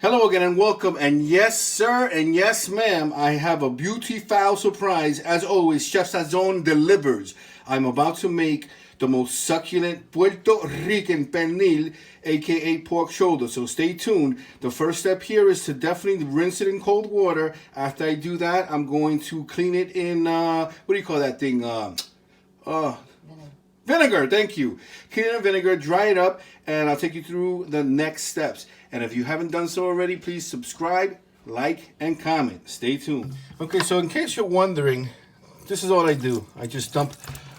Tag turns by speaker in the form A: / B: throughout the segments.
A: Hello again and welcome. And yes, sir, and yes, ma'am, I have a beauty foul surprise. As always, Chef Sazon delivers. I'm about to make the most succulent Puerto Rican pernil, aka pork shoulder. So stay tuned. The first step here is to definitely rinse it in cold water. After I do that, I'm going to clean it in, what do you call that thing? Vinegar, thank you. Clean it in vinegar, dry it up, and I'll take you through the next steps. And if you haven't done so already, please subscribe, like, and comment. Stay tuned. Okay, so in case you're wondering, this is all I do. I just dump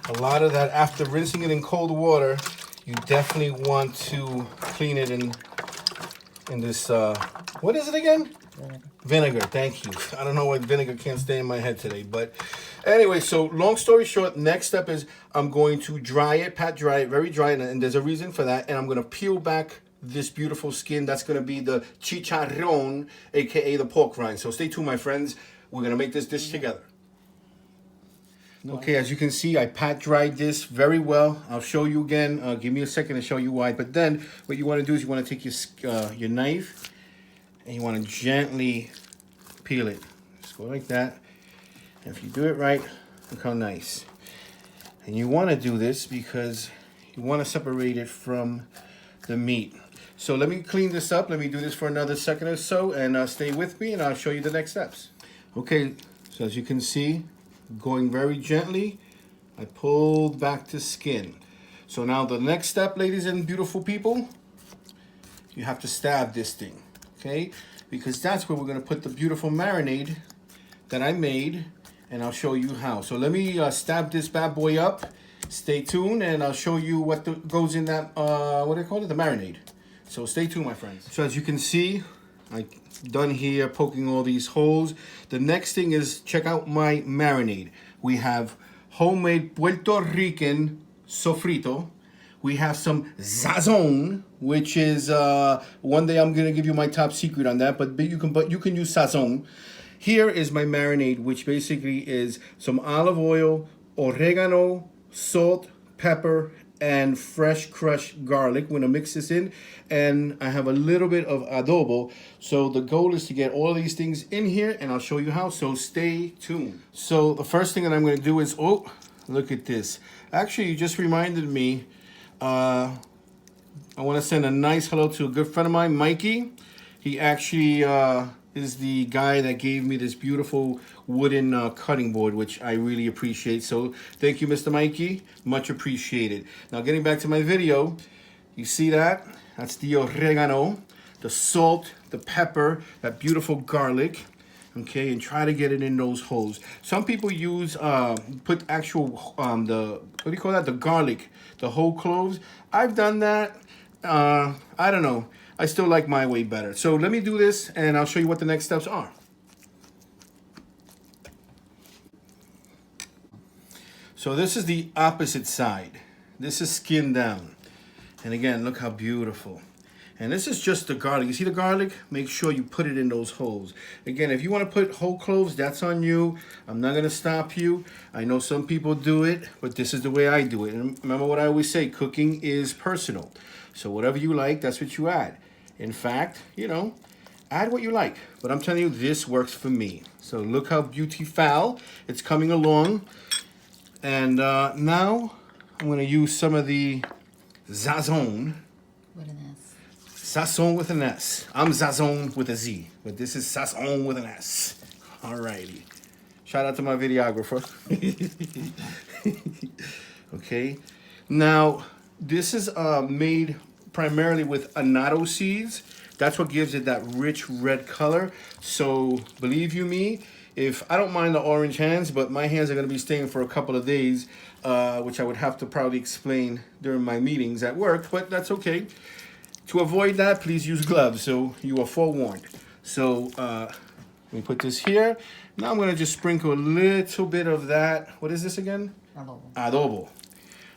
A: a lot of that after rinsing it in cold water. You definitely want to clean it in this, what is it again? Vinegar, thank you. I don't know why vinegar can't stay in my head today. But anyway, so long story short, next step is I'm going to dry it, pat dry it, very dry. And there's a reason for that. And I'm going to peel back this beautiful skin. That's going to be the chicharrón, aka the pork rind. So stay tuned, my friends. We're going to make this dish together. Okay, as you can see, I pat dried this very well. I'll show you again. Give me a second to show you why. But then what you want to do is you want to take your knife and you want to gently peel it. Just go like that. And if you do it right, look how nice. And you want to do this because you want to separate it from the meat. So let me clean this up. Let me do this for another second or so and stay with me and I'll show you the next steps. Okay, so as you can see, going very gently, I pulled back the skin. So now the next step, ladies and beautiful people, you have to stab this thing, okay? Because that's where we're gonna put the beautiful marinade that I made, and I'll show you how. So let me stab this bad boy up. Stay tuned, and I'll show you what goes in that, what do they call it? The marinade. So stay tuned, my friends. So as you can see, I'm done here poking all these holes. The next thing is check out my marinade. We have homemade Puerto Rican sofrito. We have some sazon, which is one day I'm gonna give you my top secret on that, but you can use sazon. Here is my marinade, which basically is some olive oil, oregano, salt, pepper, and fresh crushed garlic. We're gonna mix this in, and I have a little bit of adobo. So the goal is to get all of these things in here, and I'll show you how, so stay tuned. So the first thing that I'm gonna do is, oh, look at this. Actually, you just reminded me, I wanna send a nice hello to a good friend of mine, Mikey. He actually is the guy that gave me this beautiful wooden cutting board, which I really appreciate. So thank you, Mr. Mikey. Much appreciated. Now getting back to my video, you see that? That's the oregano, the salt, the pepper, that beautiful garlic. Okay, and try to get it in those holes. Some people use, put actual, what do you call that? The garlic, the whole cloves. I've done that. I don't know. I still like my way better. So let me do this and I'll show you what the next steps are. So this is the opposite side. This is skin down. And again, look how beautiful. And this is just the garlic. You see the garlic? Make sure you put it in those holes. Again, if you want to put whole cloves, that's on you. I'm not going to stop you. I know some people do it, but this is the way I do it. And remember what I always say, cooking is personal. So whatever you like, that's what you add. In fact, you know, add what you like. But I'm telling you, this works for me. So look how beautiful it's coming along. And now I'm going to use some of the sazon.
B: With an S.
A: Sazon with an S. I'm Sazon with a Z, but this is Sazon with an S. Alrighty. Shout out to my videographer. Okay. Now, this is made primarily with annatto seeds. That's what gives it that rich red color. So believe you me, if I don't mind the orange hands, but my hands are going to be staying for a couple of days, which I would have to probably explain during my meetings at work, but that's okay. To avoid that, please use gloves, so you are forewarned. So let me put this here. Now I'm going to just sprinkle a little bit of that. What is this again?
B: Adobo.
A: Adobo.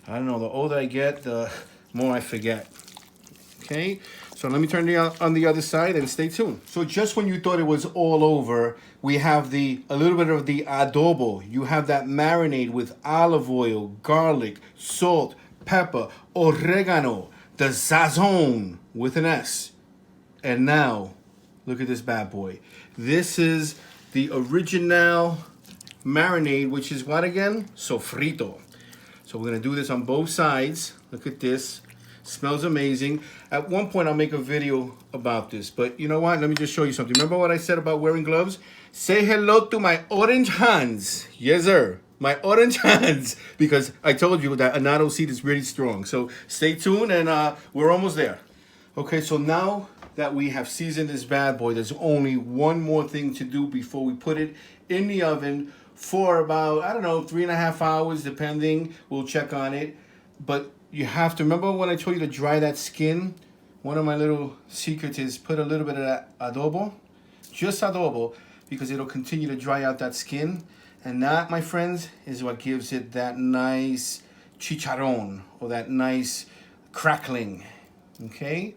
A: I don't know, the older I get, the more I forget. Okay, so let me turn on the other side and stay tuned. So just when you thought it was all over, we have a little bit of the adobo. You have that marinade with olive oil, garlic, salt, pepper, oregano, the sazon with an S. And now Look at this bad boy. This is the original marinade, which is what again? Sofrito. So we're gonna do this on both sides. Look at this. Smells amazing. At one point I'll make a video about this, but you know what? Let me just show you something. Remember what I said about wearing gloves? Say hello to my orange hands. Yes, sir. My orange hands. Because I told you that annatto seed is really strong. So stay tuned and we're almost there. Okay, so now that we have seasoned this bad boy, there's only one more thing to do before we put it in the oven for about, I don't know, 3.5 hours, depending. We'll check on it. But you have to, remember when I told you to dry that skin? One of my little secrets is put a little bit of that adobo, just adobo, because it'll continue to dry out that skin. And that, my friends, is what gives it that nice chicharron, or that nice crackling, okay?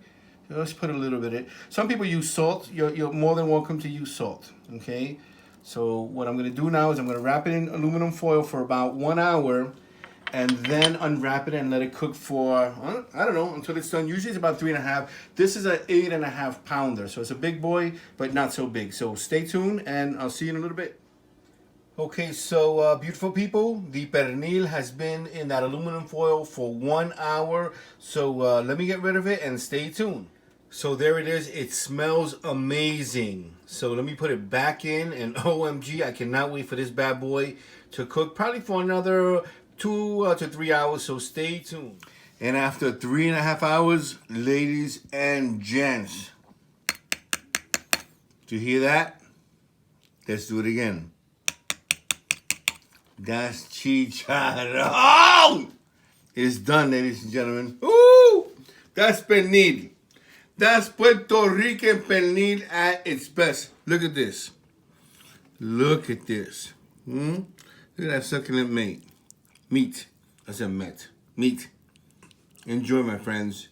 A: So let's put a little bit of it. Some people use salt. You're more than welcome to use salt, okay? So what I'm gonna do now is I'm gonna wrap it in aluminum foil for about 1 hour, and then unwrap it and let it cook for, I don't know, until it's done. Usually it's about 3.5. This is an 8.5 pounder, so it's a big boy, but not so big. So stay tuned, and I'll see you in a little bit. Okay, so beautiful people, the pernil has been in that aluminum foil for 1 hour. So let me get rid of it and stay tuned. So there it is. It smells amazing. So let me put it back in, and OMG, I cannot wait for this bad boy to cook, probably for another 2 to 3 hours, so stay tuned. And after 3.5 hours, ladies and gents, do you hear that? Let's do it again. That's chicharrón. Oh! It's done, ladies and gentlemen. Ooh! That's pernil. That's Puerto Rican pernil at its best. Look at this. Look at this. Look at that succulent meat. I said met. Meat. Enjoy, my friends.